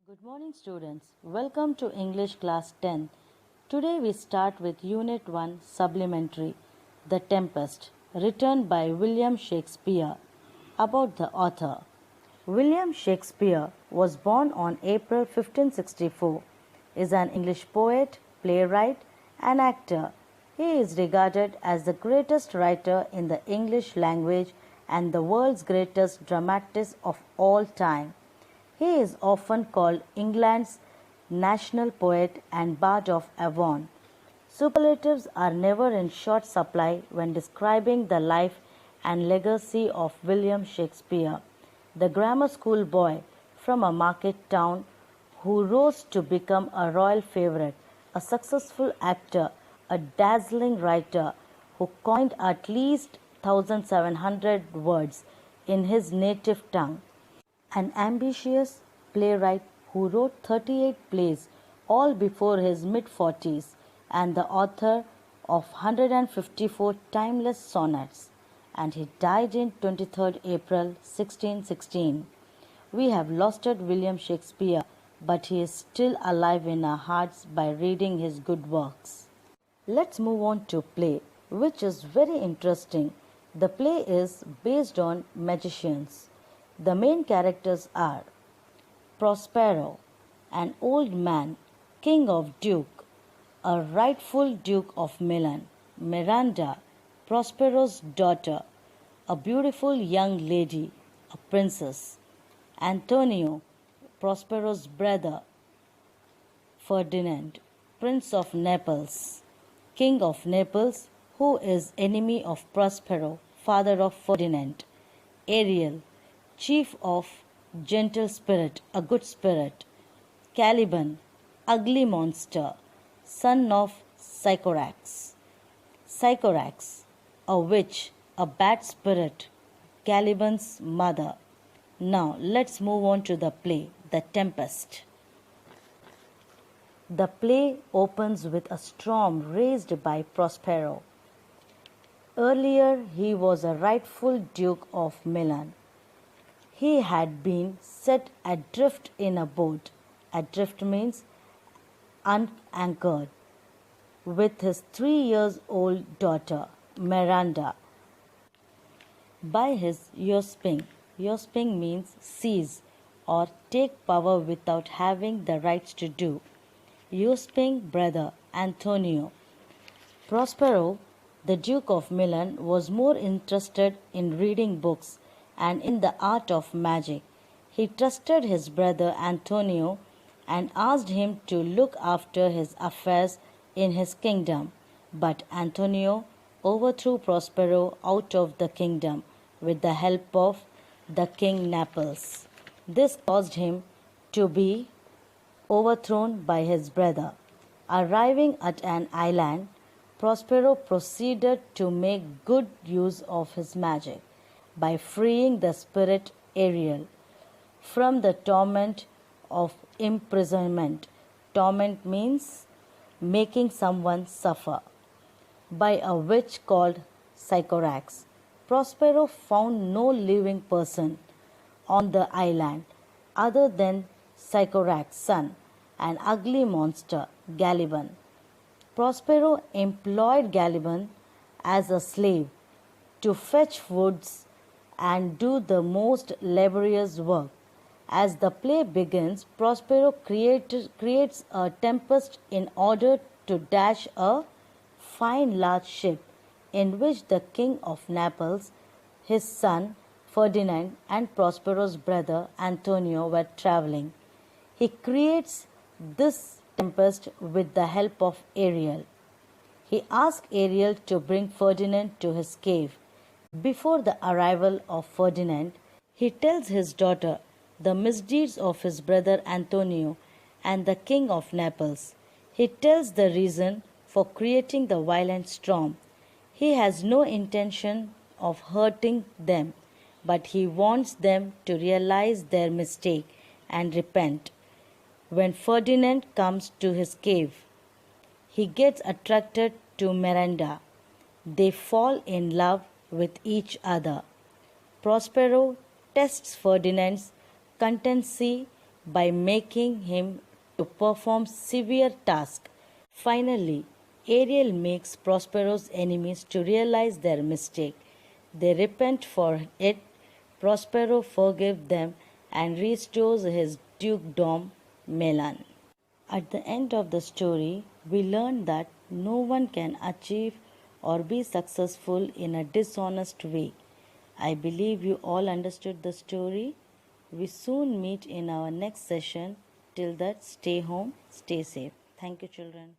Good morning, students. Welcome to English class 10. Today we start with Unit 1 Supplementary, The Tempest, written by William Shakespeare. About the author. William Shakespeare was born on April 1564, is an English poet, playwright, and actor. He is regarded as the greatest writer in the English language and the world's greatest dramatist of all time. He is often called England's national poet and bard of Avon. Superlatives are never in short supply when describing the life and legacy of William Shakespeare, the grammar school boy from a market town who rose to become a royal favorite, a successful actor, a dazzling writer who coined at least 1,700 words in his native tongue. An ambitious playwright who wrote 38 plays all before his mid-40s and the author of 154 timeless sonnets, and he died in 23rd April 1616. We have lost William Shakespeare, but he is still alive in our hearts by reading his good works. Let's move on to play, which is very interesting. The play is based on magicians. The main characters are Prospero, an old man, king of Duke, a rightful Duke of Milan, Miranda, Prospero's daughter, a beautiful young lady, a princess, Antonio, Prospero's brother, Ferdinand, Prince of Naples, King of Naples, who is enemy of Prospero, father of Ferdinand, Ariel, chief of gentle spirit, a good spirit, Caliban, ugly monster, son of Sycorax, a witch, a bad spirit, Caliban's mother. Now let's move on to the play, The Tempest. The play opens with a storm raised by Prospero. Earlier he was a rightful Duke of Milan. He had been set adrift in a boat, adrift means unanchored, with his 3-year-old daughter, Miranda, by his usurping. Usurping means seize or take power without having the rights to do. Usurping brother, Antonio. Prospero, the Duke of Milan, was more interested in reading books and in the art of magic. He trusted his brother Antonio and asked him to look after his affairs in his kingdom. But Antonio overthrew Prospero out of the kingdom with the help of the king Naples. This caused him to be overthrown by his brother. Arriving at an island, Prospero proceeded to make good use of his magic by freeing the spirit Ariel from the torment of imprisonment. Torment means making someone suffer. By a witch called Sycorax. Prospero found no living person on the island other than Sycorax's son, an ugly monster, Caliban. Prospero employed Caliban as a slave to fetch woods and do the most laborious work. As the play begins, Prospero creates a tempest in order to dash a fine large ship in which the king of Naples, his son Ferdinand, and Prospero's brother Antonio were traveling. He creates this tempest with the help of Ariel. He asks Ariel to bring Ferdinand to his cave. Before the arrival of Ferdinand, he tells his daughter the misdeeds of his brother Antonio and the king of Naples. He tells the reason for creating the violent storm. He has no intention of hurting them, but he wants them to realize their mistake and repent. When Ferdinand comes to his cave, he gets attracted to Miranda. They fall in love with each other. Prospero tests Ferdinand's constancy by making him to perform severe tasks. Finally, Ariel makes Prospero's enemies to realize their mistake. They repent for it. Prospero forgives them and restores his dukedom Milan. At the end of the story, we learn that no one can achieve or be successful in a dishonest way. I believe you all understood the story. We soon meet in our next session. Till that, stay home, stay safe. Thank you, children.